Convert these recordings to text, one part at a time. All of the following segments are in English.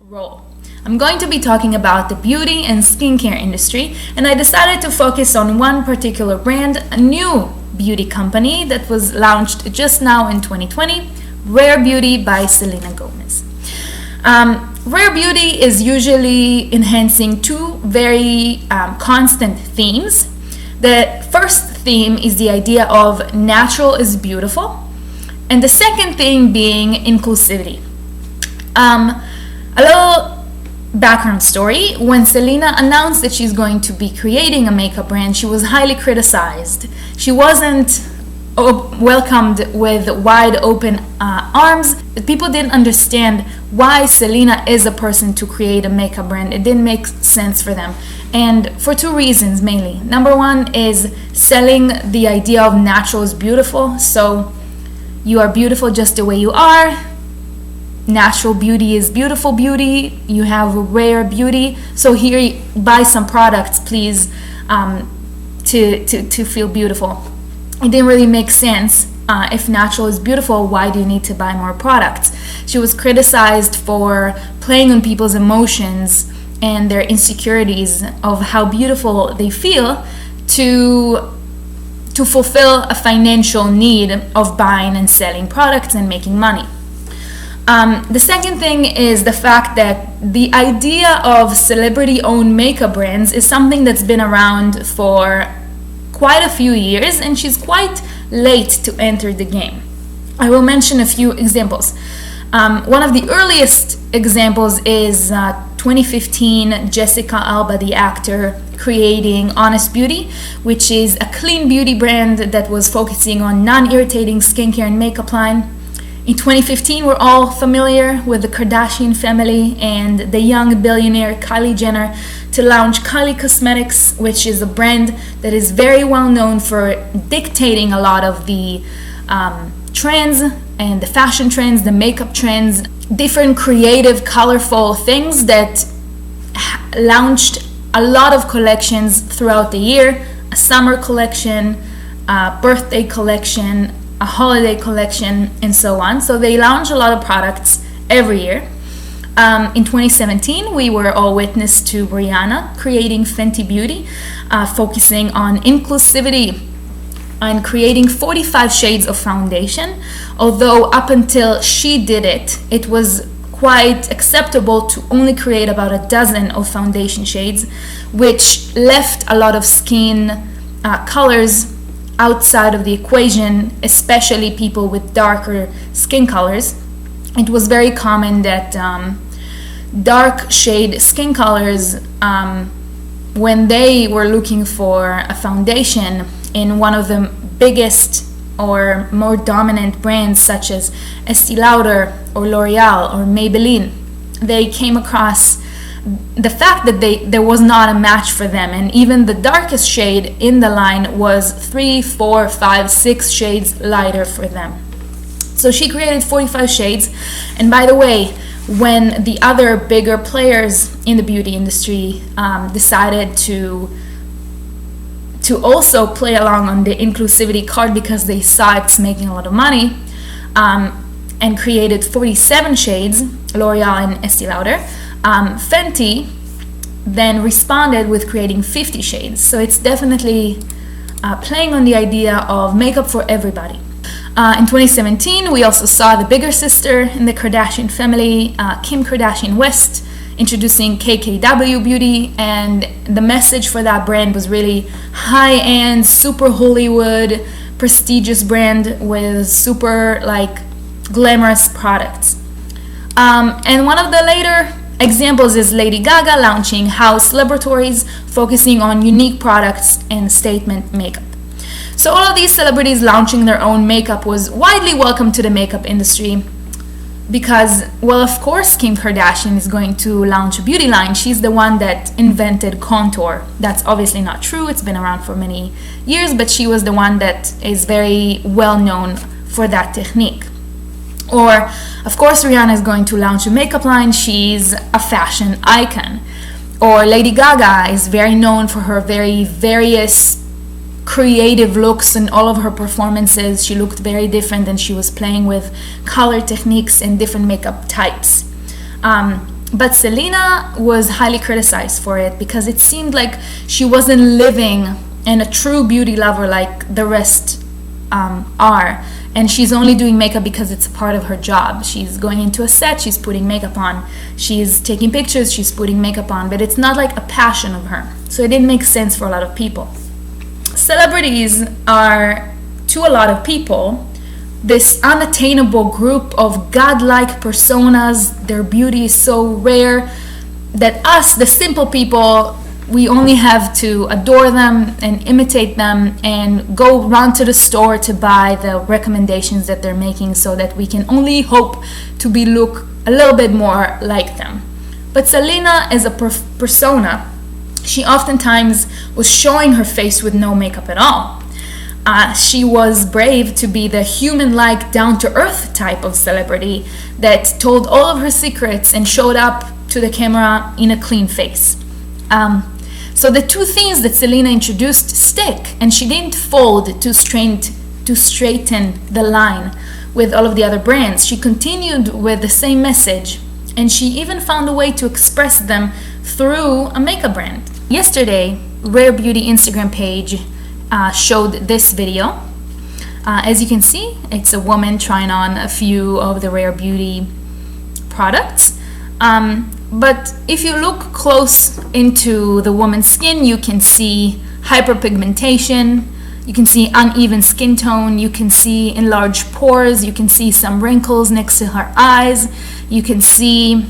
role. I'm going to be talking about the beauty and skincare industry, and I decided to focus on one particular brand, a new beauty company that was launched just now in 2020, Rare Beauty by Selena Gomez. Rare Beauty is usually enhancing two very constant themes. The first theme is the idea of natural is beautiful, and the second thing being inclusivity. A little background story. When Selena announced that she's going to be creating a makeup brand, she was highly criticized. She wasn't welcomed with wide open arms. People didn't understand why Selena is a person to create a makeup brand. It didn't make sense for them. And for two reasons mainly. Number one is selling the idea of natural is beautiful. So you are beautiful just the way you are. Natural beauty is beautiful beauty. You have rare beauty. So here, buy some products, please, to feel beautiful. It didn't really make sense. If natural is beautiful, why do you need to buy more products? She was criticized for playing on people's emotions and their insecurities of how beautiful they feel to fulfill a financial need of buying and selling products and making money. The second thing is the fact that the idea of celebrity-owned makeup brands is something that's been around for quite a few years, and she's quite late to enter the game. I will mention a few examples. One of the earliest examples is 2015 Jessica Alba, the actor, creating Honest Beauty, which is a clean beauty brand that was focusing on non-irritating skincare and makeup line. In 2015, we're all familiar with the Kardashian family and the young billionaire Kylie Jenner to launch Kylie Cosmetics, which is a brand that is very well known for dictating a lot of the trends and the fashion trends, the makeup trends, different creative, colorful things that launched a lot of collections throughout the year, a summer collection, a birthday collection, a holiday collection, and so on. So they launch a lot of products every year. In 2017, we were all witness to Rihanna creating Fenty Beauty, focusing on inclusivity and creating 45 shades of foundation. Although up until she did it, it was quite acceptable to only create about a dozen of foundation shades, which left a lot of skin colors outside of the equation, especially people with darker skin colors. It was very common that dark shade skin colors, when they were looking for a foundation in one of the biggest or more dominant brands such as Estee Lauder or L'Oreal or Maybelline, they came across the fact that there was not a match for them, and even the darkest shade in the line was 3, 4, 5, 6 shades lighter for them. So she created 45 shades. And by the way, when the other bigger players in the beauty industry decided to also play along on the inclusivity card because they saw it's making a lot of money, and created 47 shades, L'Oreal and Estee Lauder, Fenty then responded with creating 50 shades. So it's definitely playing on the idea of makeup for everybody. In 2017, we also saw the bigger sister in the Kardashian family, Kim Kardashian West, introducing KKW Beauty, and the message for that brand was really high-end, super Hollywood, prestigious brand with super glamorous products. And one of the later examples is Lady Gaga launching House Laboratories, focusing on unique products and statement makeup. So all of these celebrities launching their own makeup was widely welcome to the makeup industry because, well, of course Kim Kardashian is going to launch a beauty line. She's the one that invented contour. That's obviously not true. It's been around for many years, but she was the one that is very well known for that technique. Or, of course, Rihanna is going to launch a makeup line. She's a fashion icon. Or Lady Gaga is very known for her very various creative looks in all of her performances. She looked very different and she was playing with color techniques and different makeup types. But Selena was highly criticized for it because it seemed like she wasn't living in a true beauty lover like the rest are. And she's only doing makeup because it's a part of her job. She's going into a set, she's putting makeup on. She's taking pictures, she's putting makeup on. But it's not like a passion of her. So it didn't make sense for a lot of people. Celebrities are, to a lot of people, this unattainable group of godlike personas. Their beauty is so rare that us, the simple people, we only have to adore them and imitate them and go run to the store to buy the recommendations that they're making, so that we can only hope to look a little bit more like them. But Selena is a persona. She oftentimes was showing her face with no makeup at all. She was brave to be the human-like, down-to-earth type of celebrity that told all of her secrets and showed up to the camera in a clean face. So the two things that Selena introduced stick, and she didn't fold to straighten the line with all of the other brands. She continued with the same message, and she even found a way to express them through a makeup brand. Yesterday, Rare Beauty Instagram page showed this video. As you can see, it's a woman trying on a few of the Rare Beauty products. But if you look close into the woman's skin, you can see hyperpigmentation, you can see uneven skin tone, you can see enlarged pores, you can see some wrinkles next to her eyes, you can see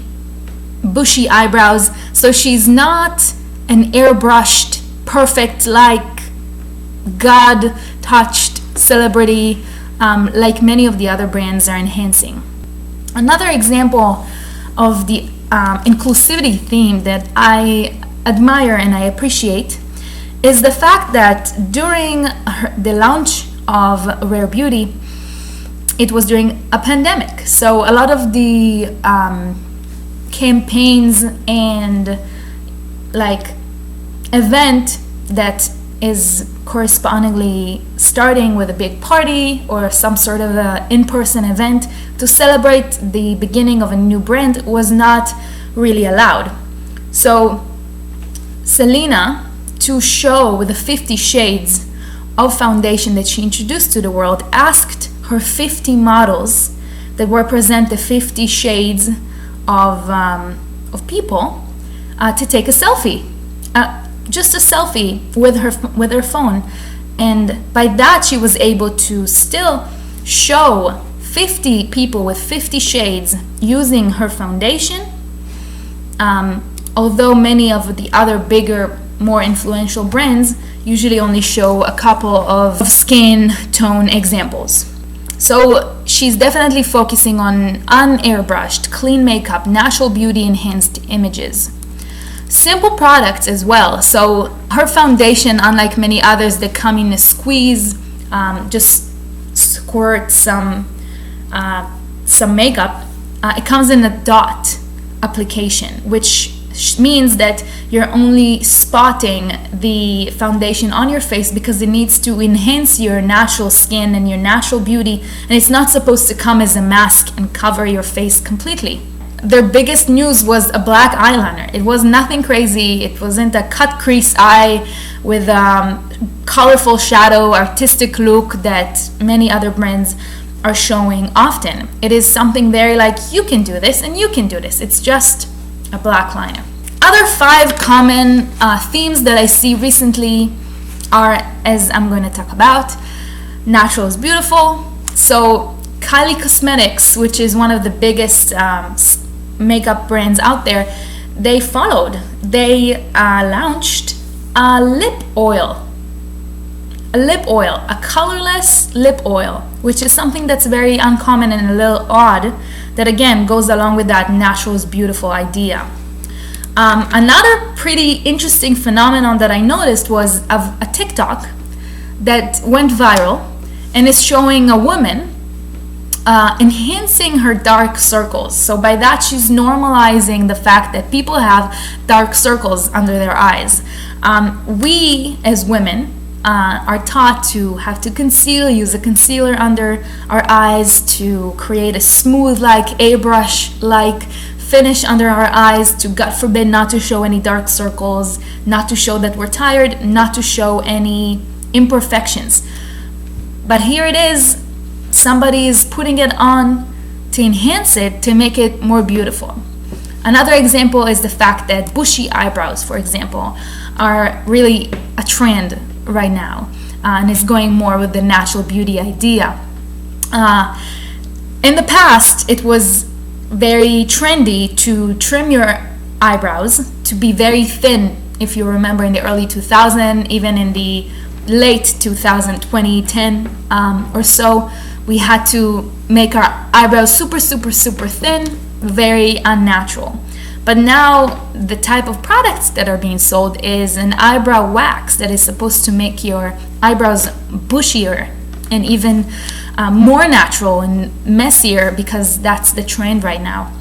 bushy eyebrows. So she's not an airbrushed, perfect, like God-touched celebrity like many of the other brands are enhancing. Another example of the inclusivity theme that I admire and I appreciate is the fact that during the launch of Rare Beauty, it was during a pandemic. So a lot of the campaigns and like event that is correspondingly starting with a big party or some sort of a in-person event to celebrate the beginning of a new brand was not really allowed. So Selena, to show the 50 shades of foundation that she introduced to the world, asked her 50 models that represent the 50 shades of people to take a selfie. Just a selfie with her phone, and by that she was able to still show 50 people with 50 shades using her foundation, although many of the other bigger, more influential brands usually only show a couple of skin tone examples. So she's definitely focusing on unairbrushed, clean makeup, natural beauty enhanced images. Simple products as well. So her foundation, unlike many others that come in a squeeze, just squirt some makeup, it comes in a dot application, which means that you're only spotting the foundation on your face because it needs to enhance your natural skin and your natural beauty, and it's not supposed to come as a mask and cover your face completely. Their biggest news was a black eyeliner. It was nothing crazy. It wasn't a cut crease eye with colorful shadow, artistic look that many other brands are showing often. It is something very like, you can do this and you can do this. It's just a black liner. Other 5 common themes that I see recently are, as I'm going to talk about, natural is beautiful. So Kylie Cosmetics, which is one of the biggest makeup brands out there, they followed. They launched a lip oil, a colorless lip oil, which is something that's very uncommon and a little odd, that again goes along with that natural is beautiful idea. Another pretty interesting phenomenon that I noticed was a TikTok that went viral and is showing a woman enhancing her dark circles. So by that, she's normalizing the fact that people have dark circles under their eyes. We as women are taught to have to conceal, use a concealer under our eyes to create a smooth, like airbrush like finish under our eyes, to, God forbid, not to show any dark circles, not to show that we're tired, not to show any imperfections. But here it is, somebody is putting it on to enhance it, to make it more beautiful. Another example is the fact that bushy eyebrows, for example, are really a trend right now, and it's going more with the natural beauty idea. In the past, it was very trendy to trim your eyebrows to be very thin. If you remember, in the early 2000s, even in the late 2020, 10 or so, we had to make our eyebrows super thin, very unnatural. But now the type of products that are being sold is an eyebrow wax that is supposed to make your eyebrows bushier and even more natural and messier, because that's the trend right now.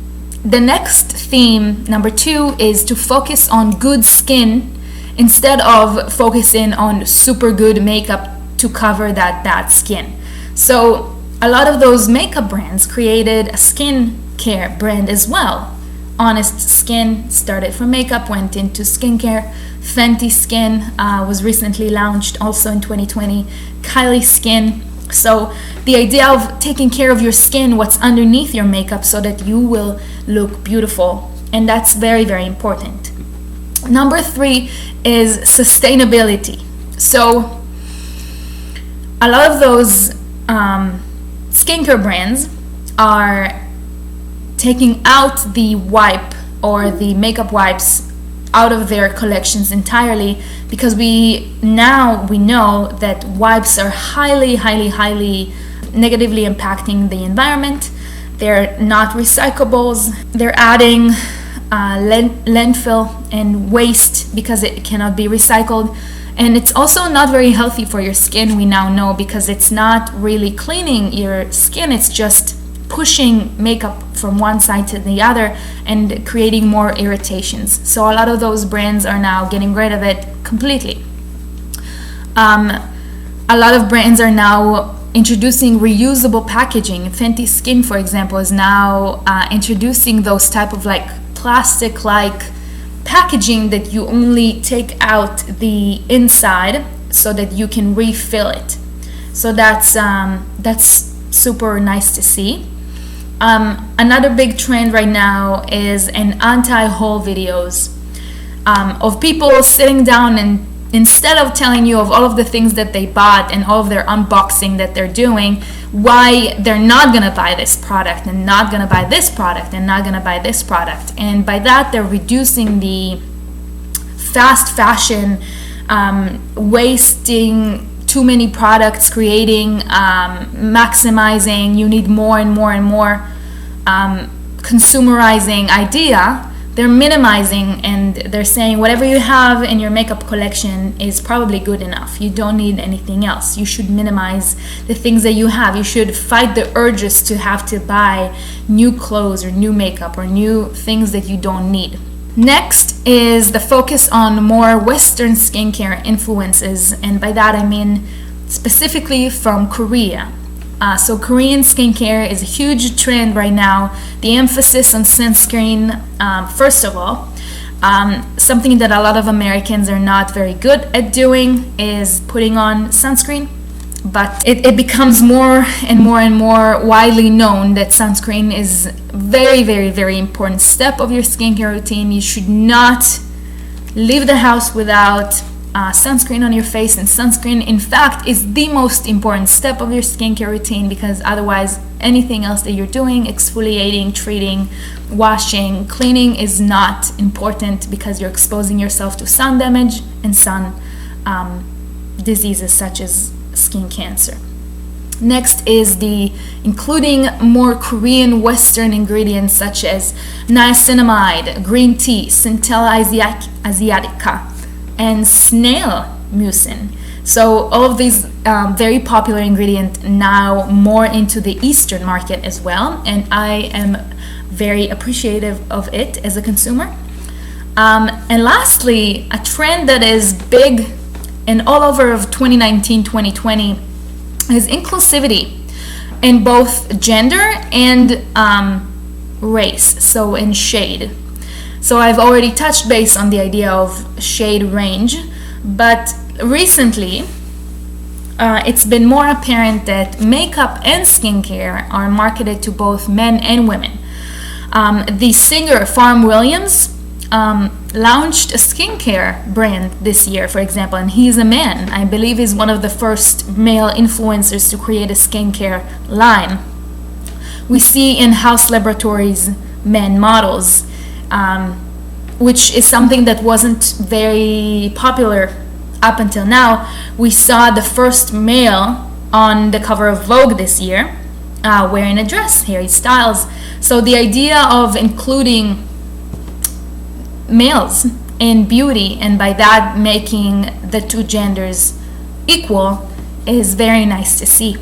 The next theme, number 2, is to focus on good skin instead of focusing on super good makeup to cover that bad skin. So a lot of those makeup brands created a skin care brand as well. Honest Skin started from makeup, went into skincare. Fenty Skin was recently launched also in 2020. Kylie Skin. So the idea of taking care of your skin, what's underneath your makeup, so that you will look beautiful. And that's very important. Number 3 is sustainability. So a lot of those skincare brands are taking out the wipe or the makeup wipes out of their collections entirely, because we know that wipes are highly negatively impacting the environment. They're not recyclables. They're adding landfill and waste because it cannot be recycled. And it's also not very healthy for your skin, we now know, because it's not really cleaning your skin. It's just pushing makeup from one side to the other and creating more irritations. So a lot of those brands are now getting rid of it completely. A lot of brands are now introducing reusable packaging. Fenty Skin, for example, is now introducing those type of like plastic-like packaging that you only take out the inside so that you can refill it. So that's super nice to see. Another big trend right now is an anti-haul videos of people sitting down, and instead of telling you of all of the things that they bought and all of their unboxing that they're doing, why they're not gonna buy this product and not gonna buy this product and not gonna buy this product. And by that, they're reducing the fast fashion, wasting too many products, creating, maximizing, you need more and more, consumerizing idea. They're minimizing, and they're saying whatever you have in your makeup collection is probably good enough. You don't need anything else. You should minimize the things that you have. You should fight the urges to have to buy new clothes or new makeup or new things that you don't need. Next is the focus on more Western skincare influences, and by that I mean specifically from Korea. So Korean skincare is a huge trend right now. The emphasis on sunscreen, first of all, something that a lot of Americans are not very good at doing is putting on sunscreen. But it becomes more and more widely known that sunscreen is very important step of your skincare routine. You should not leave the house without sunscreen on your face, and sunscreen in fact is the most important step of your skincare routine, because otherwise anything else that you're doing, exfoliating, treating, washing, cleaning, is not important, because you're exposing yourself to sun damage and sun diseases such as skin cancer. Next is the including more Korean Western ingredients such as niacinamide, green tea, Centella asiatica, and snail mucin. So all of these very popular ingredients now more into the Eastern market as well, and I am very appreciative of it as a consumer. And lastly, a trend that is big and all over of 2019, 2020 is inclusivity in both gender and race, so in shade. So I've already touched base on the idea of shade range, but recently it's been more apparent that makeup and skincare are marketed to both men and women. The singer Pharrell Williams launched a skincare brand this year, for example, and he's a man. I believe he's one of the first male influencers to create a skincare line. We see in-house laboratories men models, which is something that wasn't very popular up until now. We saw the first male on the cover of Vogue this year wearing a dress, Harry Styles. So the idea of including males in beauty and by that making the two genders equal is very nice to see.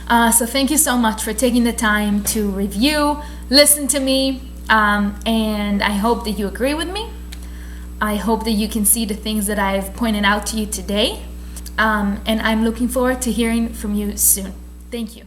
So thank you so much for taking the time to review, listen to me, and I hope that you agree with me. I hope that you can see the things that I've pointed out to you today, and I'm looking forward to hearing from you soon. Thank you.